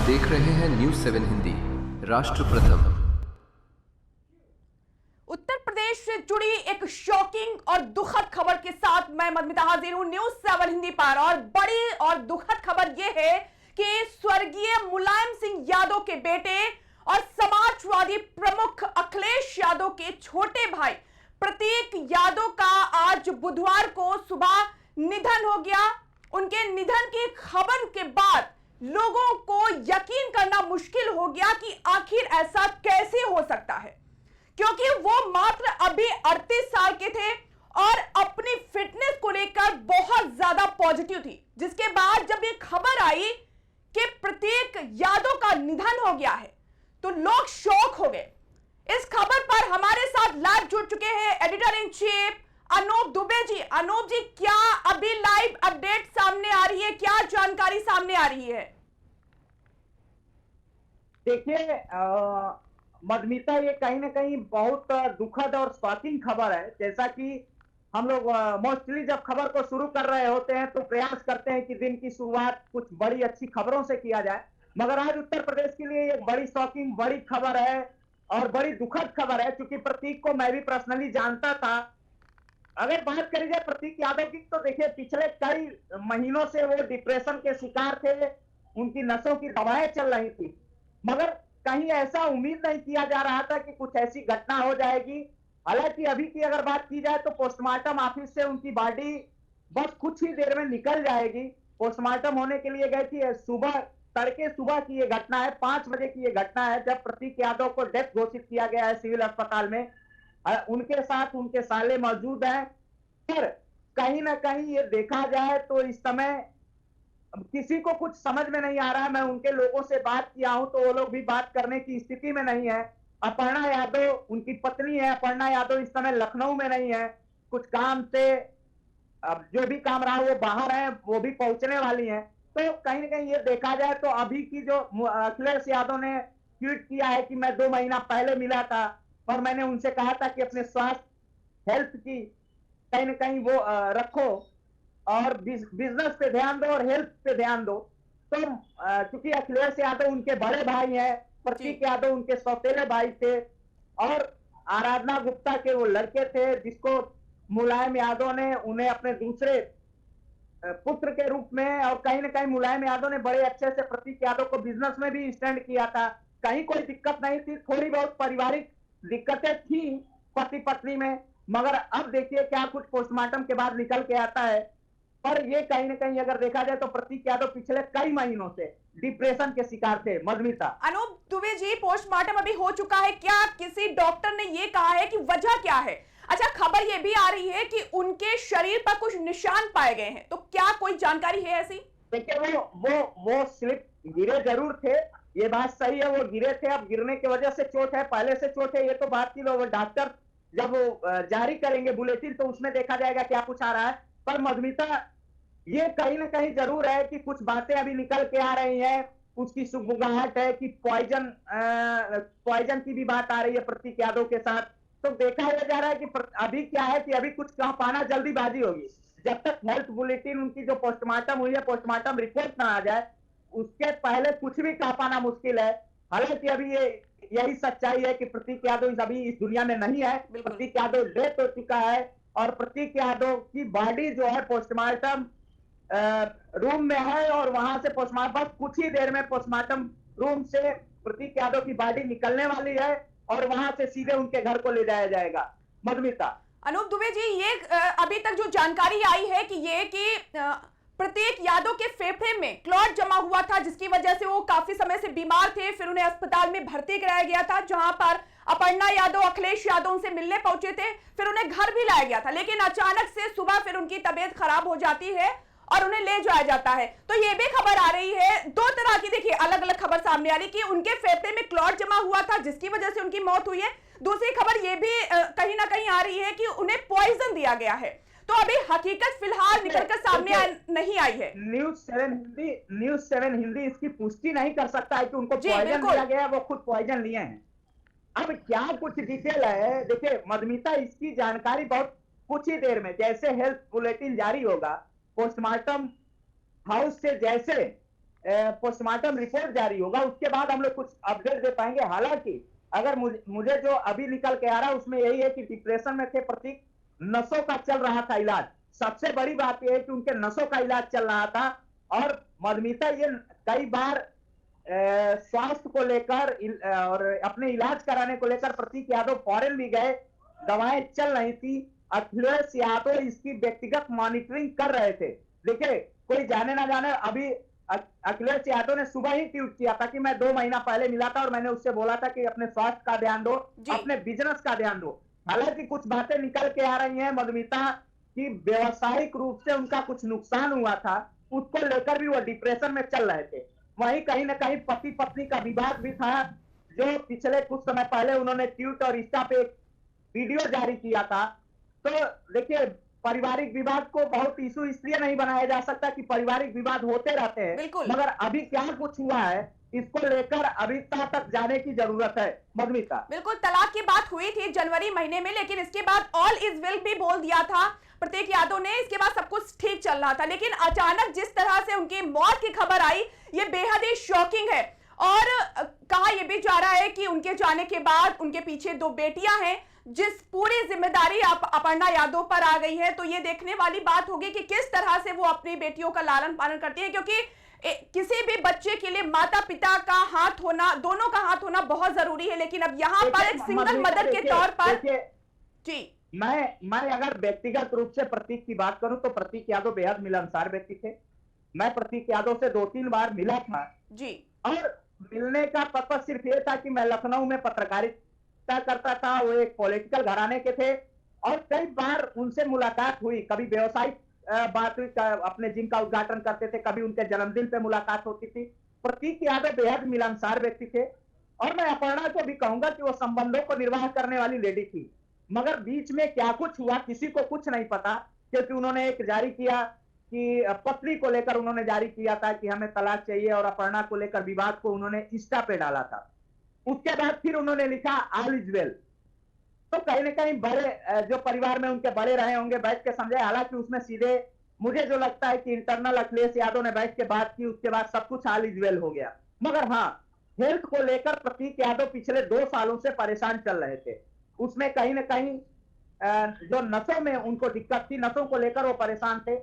देख रहे हैं न्यूज 7 हिंदी, राष्ट्र प्रथम। उत्तर प्रदेश से जुड़ी एक शॉकिंग और दुखद खबर के साथ मैं मधुमिता हाजिर हूं न्यूज 7 हिंदी पर। और बड़ी और दुखद खबर यह है कि स्वर्गीय मुलायम सिंह यादव के बेटे और समाजवादी प्रमुख अखिलेश यादव के छोटे भाई प्रतीक यादव का आज बुधवार को सुबह निधन हो गया। उनके निधन की खबर के बाद लोगों को यकीन करना मुश्किल हो गया कि आखिर ऐसा कैसे हो सकता है, क्योंकि वो मात्र अभी 38 साल के थे और अपनी फिटनेस को लेकर बहुत ज्यादा पॉजिटिव थी। जिसके बाद जब ये खबर आई कि प्रतीक यादव का निधन हो गया है तो लोग शॉक हो गए। इस खबर पर हमारे साथ लाइव जुड़ चुके हैं editor in chief Anoop Dubey ji. Anoop ji, क्या अभी लाइव अपडेट सामने आ रही है, क्या जानकारी सामने आ रही है? देखिए मधुमिता, ये कहीं ना कहीं बहुत दुखद और शॉकिंग खबर है। जैसा कि हम लोग मोस्टली जब खबर को शुरू कर रहे होते हैं तो प्रयास करते हैं कि दिन की शुरुआत कुछ बड़ी अच्छी खबरों से किया जाए, मगर आज उत्तर प्रदेश के लिए एक बड़ी शॉकिंग बड़ी खबर है और बड़ी दुखद खबर है। क्योंकि प्रतीक को मैं भी पर्सनली जानता था। अगर बात करी जाए प्रतीक यादव की, तो देखिए पिछले कई महीनों से वो डिप्रेशन के शिकार थे, उनकी नसों की दवाएं चल रही थी, मगर कहीं ऐसा उम्मीद नहीं किया जा रहा था कि कुछ ऐसी घटना हो जाएगी। हालांकि अभी की अगर बात की जाए तो पोस्टमार्टम ऑफिस से उनकी बॉडी बस कुछ ही देर में निकल जाएगी। पोस्टमार्टम होने के लिए गई थी सुबह, तड़के सुबह की ये घटना है, 5 बजे की ये घटना है जब प्रतीक यादव को डेथ घोषित किया गया है सिविल अस्पताल में। उनके साथ उनके साले मौजूद हैं। पर कहीं ना कहीं ये देखा जाए तो इस समय किसी को कुछ समझ में नहीं आ रहा है। मैं उनके लोगों से बात किया हूं तो वो लोग भी बात करने की स्थिति में नहीं है। अपर्णा यादव उनकी पत्नी है, अपर्णा यादव इस समय लखनऊ में नहीं है, कुछ काम से अब जो भी काम रहा वो बाहर है, वो भी पहुंचने वाली हैं। तो कहीं ना कहीं ये देखा जाए तो अभी की जो अखिलेश यादव ने ट्वीट किया है कि मैं 2 महीना पहले मिला था और मैंने उनसे कहा था कि अपने स्वास्थ्य हेल्थ की कहीं ना कहीं वो रखो और बिजनेस पे ध्यान दो और हेल्थ पे ध्यान दो। तो क्योंकि अखिलेश यादव उनके बड़े भाई हैं, प्रतीक यादव उनके सौतेले भाई थे और आराधना गुप्ता के वो लड़के थे जिसको मुलायम यादव ने उन्हें अपने दूसरे पुत्र के रूप में, और कहीं ना कहीं मुलायम यादव ने बड़े अच्छे से प्रतीक यादव को बिजनेस में भी स्टैंड किया था। कहीं कोई दिक्कत नहीं थी, थोड़ी बहुत पारिवारिक दिक्कतें थी पति पत्नी में, मगर अब देखिए क्या कुछ पोस्टमार्टम के बाद निकल के आता है। पर ये कहीं ना कहीं अगर देखा जाए तो प्रतीक यादव पिछले कई महीनों से डिप्रेशन के शिकार थे। मधुमिता। अनूप दुबे जी, पोस्टमार्टम अभी हो चुका है, क्या किसी डॉक्टर ने ये कहा है कि वजह क्या है? अच्छा, खबर ये भी आ रही है कि उनके शरीर पर कुछ निशान पाए गए हैं, तो क्या कोई जानकारी है ऐसी? देखिए वो स्लिप गिरे जरूर थे, ये बात सही है, वो गिरे थे। अब गिरने की वजह से चोट है, पहले से चोट है, ये तो बात की लोग डॉक्टर जब जारी करेंगे बुलेटिन तो उसमें देखा जाएगा क्या कुछ आ रहा है। पर मधुमिता, ये कहीं ना कहीं जरूर है कि कुछ बातें अभी निकल के आ रही हैं। उसकी सुगबुगाहट है कि पॉइजन की भी बात आ रही है प्रतीक यादव के साथ। तो देखा यह जा रहा है कि अभी क्या है कि अभी कुछ कह पाना जल्दीबाजी होगी। जब तक हेल्थ बुलेटिन उनकी जो पोस्टमार्टम हुई है, पोस्टमार्टम रिपोर्ट ना आ जाए उसके पहले कुछ भी कह पाना मुश्किल है। हालांकि अभी यही सच्चाई है कि प्रतीक यादव अभी इस दुनिया में नहीं है। प्रतीक यादव डेथ हो चुका है और प्रतीक यादव की बॉडी जो है पोस्टमार्टम रूम में है और वहां से पोस्टमार्टम बस कुछ ही देर में पोस्टमार्टम रूम से प्रतीक यादव की बॉडी निकलने वाली है और वहां से सीधे उनके घर को ले जाया जाएगा। मधुमिता। अनूप दुबे जी, ये अभी तक जो जानकारी आई है कि प्रतीक यादव के फेफड़े में क्लॉट जमा हुआ था, जिसकी वजह से वो काफी समय से बीमार थे। फिर उन्हें अस्पताल में भर्ती कराया गया था, जहां पर अपर्णा यादव अखिलेश यादव उनसे मिलने पहुंचे थे। फिर उन्हें घर भी लाया गया था, लेकिन अचानक से सुबह फिर उनकी तबीयत खराब हो जाती है और उन्हें ले जाया जाता है। तो ये भी खबर आ रही है, 2 तरह की देखिए अलग अलग खबर सामने आ रही कि उनके फेफड़े में क्लॉट जमा हुआ था जिसकी वजह से उनकी मौत हुई है। दूसरी खबर ये भी कहीं ना कहीं आ रही है कि उन्हें पॉइजन दिया गया है। तो अभी हकीकत फिलहाल निकलकर सामने नहीं आई है। न्यूज 7 हिंदी इसकी पुष्टि नहीं कर सकता है कि उनको पॉइजन दिया गया है, वो खुद पॉइजन लिए हैं। अब क्या कुछ डिटेल है, देखिए मधुमिता, इसकी जानकारी बहुत कुछ ही देर में, जैसे हेल्थ बुलेटिन जारी होगा, पोस्टमार्टम हाउस से जैसे पोस्टमार्टम रिपोर्ट जारी होगा, उसके बाद हम लोग कुछ अपडेट दे पाएंगे। हालांकि अगर मुझे जो अभी निकल के आ रहा है उसमें यही है कि डिप्रेशन में थे प्रतीक, नसों का चल रहा था इलाज। सबसे बड़ी बात यह है कि उनके नसों का इलाज चल रहा था। और मधुमिता ये कई बार स्वास्थ्य को लेकर और अपने इलाज कराने को लेकर प्रतीक यादव फॉरेन भी गए, दवाएं चल रही थी। अखिलेश यादव इसकी व्यक्तिगत मॉनिटरिंग कर रहे थे। देखिए, कोई जाने ना जाने, अभी अखिलेश यादव ने सुबह ही ट्वीट किया था कि मैं 2 महीना पहले मिला था और मैंने उससे बोला था कि अपने स्वास्थ्य का ध्यान दो, अपने बिजनेस का ध्यान दो। हालांकि कुछ बातें निकल के आ रही हैं मधुमिता कि व्यवसायिक रूप से उनका कुछ नुकसान हुआ था, उसको लेकर भी वो डिप्रेशन में चल रहे थे। वहीं कहीं ना कहीं पति पत्नी का विवाद भी था, जो पिछले कुछ समय पहले उन्होंने ट्वीट और इंस्टा पे वीडियो जारी किया था। तो देखिए, पारिवारिक विवाद को बहुत इशू इसलिए नहीं बनाया जा सकता कि पारिवारिक विवाद होते रहते हैं, मगर अभी क्या कुछ हुआ है इसको लेकर अभी तक जाने की जरूरत है मधुमिता। बिल्कुल, तलाक की बात हुई थी जनवरी महीने में, लेकिन इसके बाद ऑल इज वेल भी बोल दिया था प्रतीक यादव ने। इसके बाद सब कुछ ठीक चल रहा था, लेकिन अचानक जिस तरह से उनकी मौत की खबर आई, ये बेहद ही शॉकिंग है। और कहा यह भी जा रहा है कि उनके जाने के बाद उनके पीछे 2 बेटियां हैं, जिस पूरी जिम्मेदारी अपर्णा यादव पर आ गई है। तो ये देखने वाली बात होगी कि किस तरह से वो अपनी बेटियों का लालन पालन करती है, क्योंकि किसी भी बच्चे के लिए माता पिता का हाथ होना, दोनों का हाथ होना बहुत जरूरी है। लेकिन अब यहाँ पर एक सिंगल मदर के तौर पर जी, मैं अगर व्यक्तिगत रूप से प्रतीक की बात करूं तो प्रतीक यादव बेहद मिलनसार व्यक्ति थे। मैं प्रतीक यादव से 2-3 बार मिला था जी, और मिलने का पर्पस सिर्फ ये था कि मैं लखनऊ में पत्रकारिता करता था, वो एक पॉलिटिकल घराने के थे और कई बार उनसे मुलाकात हुई। कभी व्यवसायिक बात हुई, अपने जिम का उद्घाटन करते थे, कभी उनके जन्मदिन पे मुलाकात होती थी। प्रतीक यादव बेहद मिलनसार व्यक्ति थे और मैं अपर्णा को भी कहूंगा कि वो संबंधों को निर्वाह करने वाली लेडी थी। मगर बीच में क्या कुछ हुआ किसी को कुछ नहीं पता, क्योंकि उन्होंने एक जारी किया कि पत्नी को लेकर उन्होंने जारी किया था कि हमें तलाक चाहिए, और अपर्णा को लेकर विवाद को उन्होंने इंस्टा पे डाला था। उसके बाद फिर उन्होंने लिखा ऑल इज वेल। तो कहीं ना कहीं बड़े जो परिवार में उनके बड़े रहे होंगे बैठ के समझे। हालांकि उसमें सीधे मुझे जो लगता है कि इंटरनल अखिलेश यादव ने बैठ के बात की, उसके बाद सब कुछ ऑल इज वेल हो गया। मगर हाँ, हेल्थ को लेकर प्रतीक यादव पिछले 2 सालों से परेशान चल रहे थे। उसमें कहीं ना कहीं जो नसों में उनको दिक्कत थी, नसों को लेकर वो परेशान थे।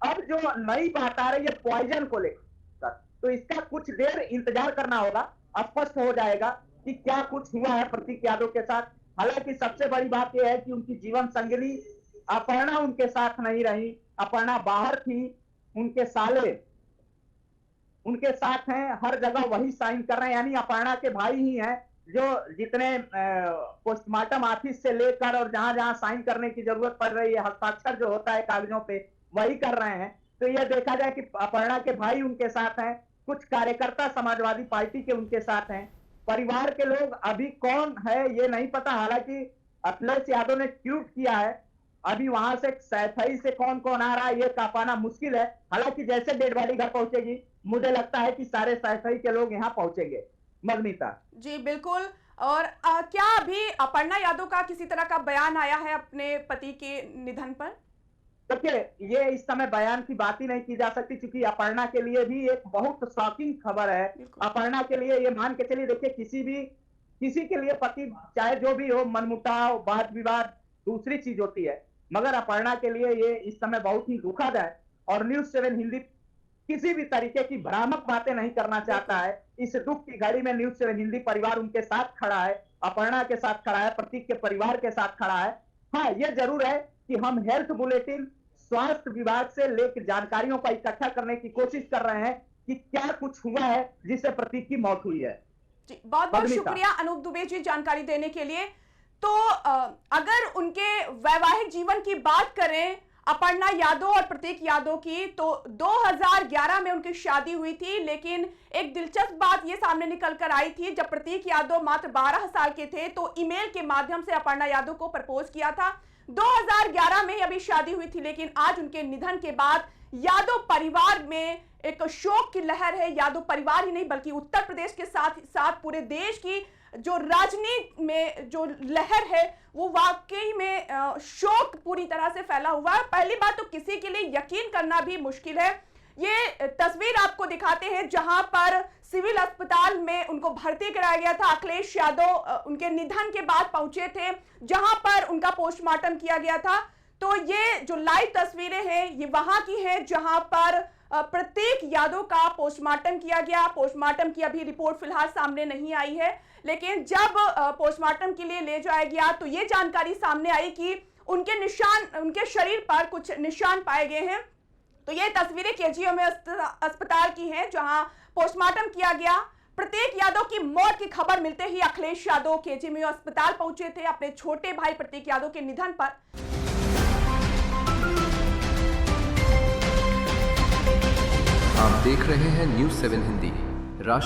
अब जो नई बात आ रही है पॉइजन को लेकर, तो इसका कुछ देर इंतजार करना होगा, स्पष्ट हो जाएगा कि क्या कुछ हुआ है प्रतीक यादव के साथ। हालांकि सबसे बड़ी बात यह है कि उनकी जीवन संगिनी अपर्णा उनके साथ नहीं रही, अपर्णा बाहर थी, उनके साले उनके साथ हैं, हर जगह वही साइन कर रहे हैं, यानी अपर्णा के भाई ही हैं जो जितने पोस्टमार्टम ऑफिस से लेकर और जहां जहां साइन करने की जरूरत पड़ रही है, हस्ताक्षर जो होता है कागजों पे, वही कर रहे हैं। तो यह देखा जाए कि अपर्णा के भाई उनके साथ हैं, कुछ कार्यकर्ता समाजवादी पार्टी के उनके साथ हैं। परिवार के लोग अभी कौन है ये नहीं पता। हालांकि अखिलेश यादव ने ट्वीट किया है, अभी वहां से सैफई से कौन कौन आ रहा है ये का पाना मुश्किल है। हालांकि जैसे डेड बॉडी घर पहुंचेगी, मुझे लगता है कि सारे सैफई के लोग यहाँ पहुंचेंगे। मधुमिता जी बिल्कुल। और क्या अभी अपर्णा यादव का किसी तरह का बयान आया है अपने पति के निधन पर? देखिए, ये इस समय बयान की बात ही नहीं की जा सकती, क्योंकि अपर्णा के लिए भी एक बहुत शॉकिंग खबर है। अपर्णा के लिए ये मान के चलिए, देखिए किसी के लिए पति चाहे जो भी हो, मनमुटाव, वाद विवाद दूसरी चीज होती है, मगर अपर्णा के लिए ये इस समय बहुत ही दुखद है। और न्यूज़ 7 हिंदी किसी भी तरीके की भ्रामक बातें नहीं करना चाहता है। इस दुख की घड़ी में न्यूज़ 7 हिंदी परिवार उनके साथ खड़ा है, अपर्णा के साथ खड़ा है, प्रतीक के परिवार के साथ खड़ा है। हाँ, ये जरूर है कि हम हेल्थ बुलेटिन स्वास्थ्य विभाग से लेकर जानकारियों का इकट्ठा करने की कोशिश कर रहे हैं कि क्या कुछ हुआ है जिससे प्रतीक की मौत हुई है। जी, बहुत बहुत शुक्रिया अनूप दुबे जी जानकारी देने के लिए। तो अगर उनके वैवाहिक जीवन की बात करें अपर्णा यादव और प्रतीक यादव की, तो 2011 में उनकी शादी हुई थी। लेकिन एक दिलचस्प बात यह सामने निकल कर आई थी, जब प्रतीक यादव मात्र 12 साल के थे तो ईमेल के माध्यम से अपर्णा यादव को प्रपोज किया था। 2011 में अभी शादी हुई थी, लेकिन आज उनके निधन के बाद यादव परिवार में एक शोक की लहर है। यादव परिवार ही नहीं बल्कि उत्तर प्रदेश के साथ साथ पूरे देश की जो राजनीति में जो लहर है वो वाकई में शोक पूरी तरह से फैला हुआ है। पहली बात तो किसी के लिए यकीन करना भी मुश्किल है ये तस्वीर आपको दिखाते हैं जहां पर सिविल अस्पताल में उनको भर्ती कराया गया था। अखिलेश यादव उनके निधन के बाद पहुंचे थे जहां पर उनका पोस्टमार्टम किया गया था। तो ये जो लाइव तस्वीरें हैं ये वहां की हैं जहां पर प्रत्येक यादव का पोस्टमार्टम किया गया। पोस्टमार्टम की अभी रिपोर्ट फिलहाल सामने नहीं आई है, लेकिन जब पोस्टमार्टम के लिए ले जाया गया तो ये जानकारी सामने आई कि उनके शरीर पर कुछ निशान पाए गए हैं। तो ये तस्वीरें केजीएमयू अस्पताल की हैं जहां पोस्टमार्टम किया गया। प्रत्येक यादव की मौत की खबर मिलते ही अखिलेश यादव केजीएमयू अस्पताल पहुंचे थे अपने छोटे भाई प्रत्येक यादव के निधन पर। आप देख रहे हैं न्यूज़ 7 हिंदी। राष्ट्र